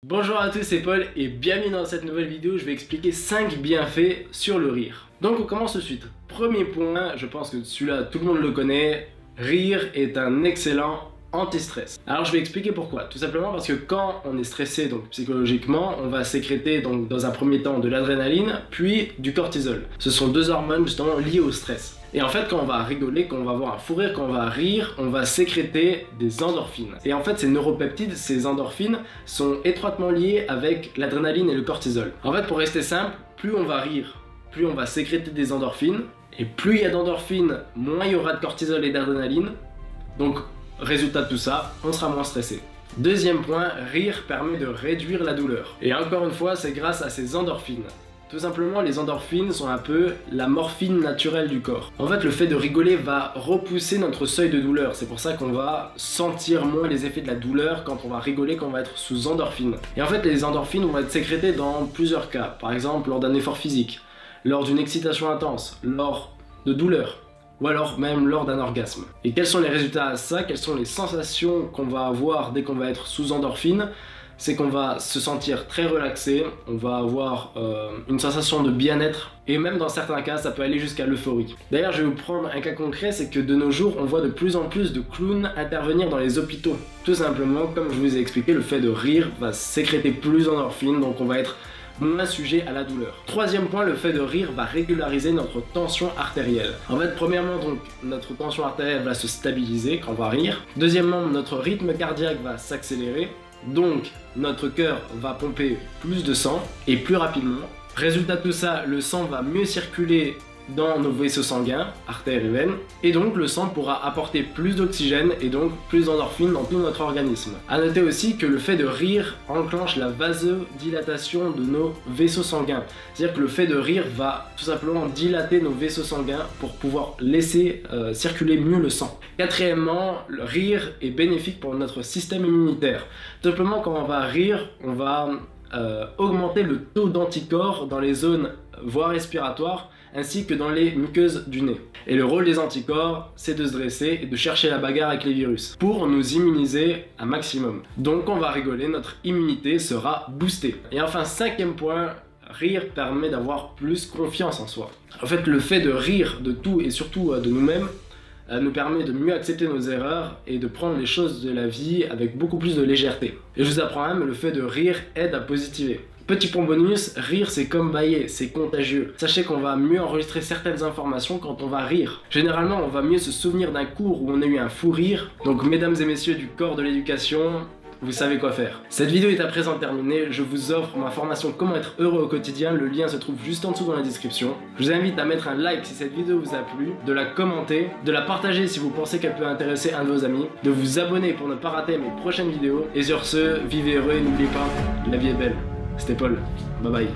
Bonjour à tous, c'est Paul et bienvenue dans cette nouvelle vidéo. Je vais expliquer 5 bienfaits sur le rire. Donc on commence tout de suite. Premier point, je pense que celui-là tout le monde le connaît, rire est un excellent anti-stress. Alors je vais expliquer pourquoi. Tout simplement parce que quand on est stressé, donc psychologiquement, on va sécréter donc dans un premier temps de l'adrénaline, puis du cortisol. Ce sont deux hormones justement liées au stress. Et en fait, quand on va rigoler, quand on va avoir un fou rire, quand on va rire, on va sécréter des endorphines. Et en fait, ces neuropeptides, ces endorphines, sont étroitement liées avec l'adrénaline et le cortisol. En fait, pour rester simple, plus on va rire, plus on va sécréter des endorphines, et plus il y a d'endorphines, moins il y aura de cortisol et d'adrénaline. Donc, résultat de tout ça, on sera moins stressé. Deuxième point, rire permet de réduire la douleur. Et encore une fois, c'est grâce à ces endorphines. Tout simplement, les endorphines sont un peu la morphine naturelle du corps. En fait, le fait de rigoler va repousser notre seuil de douleur. C'est pour ça qu'on va sentir moins les effets de la douleur quand on va rigoler, quand on va être sous endorphines. Et en fait, les endorphines vont être sécrétées dans plusieurs cas. Par exemple, lors d'un effort physique, lors d'une excitation intense, lors de douleurs, ou alors même lors d'un orgasme. Et quels sont les résultats à ça? Quelles sont les sensations qu'on va avoir dès qu'on va être sous endorphine? C'est qu'on va se sentir très relaxé, on va avoir une sensation de bien-être, et même dans certains cas, ça peut aller jusqu'à l'euphorie. D'ailleurs, je vais vous prendre un cas concret, c'est que de nos jours, on voit de plus en plus de clowns intervenir dans les hôpitaux. Tout simplement, comme je vous ai expliqué, le fait de rire va sécréter plus d'endorphines, donc on va être moins sujet à la douleur. Troisième point, le fait de rire va régulariser notre tension artérielle. En fait, premièrement, donc, notre tension artérielle va se stabiliser quand on va rire. Deuxièmement, notre rythme cardiaque va s'accélérer. Donc, notre cœur va pomper plus de sang et plus rapidement. Résultat de tout ça, le sang va mieux circuler dans nos vaisseaux sanguins, artères et veines, et donc le sang pourra apporter plus d'oxygène et donc plus d'endorphines dans tout notre organisme. A noter aussi que le fait de rire enclenche la vasodilatation de nos vaisseaux sanguins. C'est-à-dire que le fait de rire va tout simplement dilater nos vaisseaux sanguins pour pouvoir laisser circuler mieux le sang. Quatrièmement, le rire est bénéfique pour notre système immunitaire. Tout simplement, quand on va rire, on va augmenter le taux d'anticorps dans les zones voies respiratoires ainsi que dans les muqueuses du nez. Et le rôle des anticorps, c'est de se dresser et de chercher la bagarre avec les virus pour nous immuniser un maximum. Donc on va rigoler, notre immunité sera boostée. Et enfin, cinquième point, rire permet d'avoir plus confiance en soi. En fait, le fait de rire de tout et surtout de nous-mêmes nous permet de mieux accepter nos erreurs et de prendre les choses de la vie avec beaucoup plus de légèreté. Et je vous apprends même, le fait de rire aide à positiver. Petit point bonus, rire c'est comme bailler, c'est contagieux. Sachez qu'on va mieux enregistrer certaines informations quand on va rire. Généralement, on va mieux se souvenir d'un cours où on a eu un fou rire. Donc mesdames et messieurs du corps de l'éducation, vous savez quoi faire. Cette vidéo est à présent terminée, je vous offre ma formation Comment être heureux au quotidien, le lien se trouve juste en dessous dans la description. Je vous invite à mettre un like si cette vidéo vous a plu, de la commenter, de la partager si vous pensez qu'elle peut intéresser un de vos amis, de vous abonner pour ne pas rater mes prochaines vidéos, et sur ce, vivez heureux et n'oubliez pas, la vie est belle. C'était Paul, bye bye.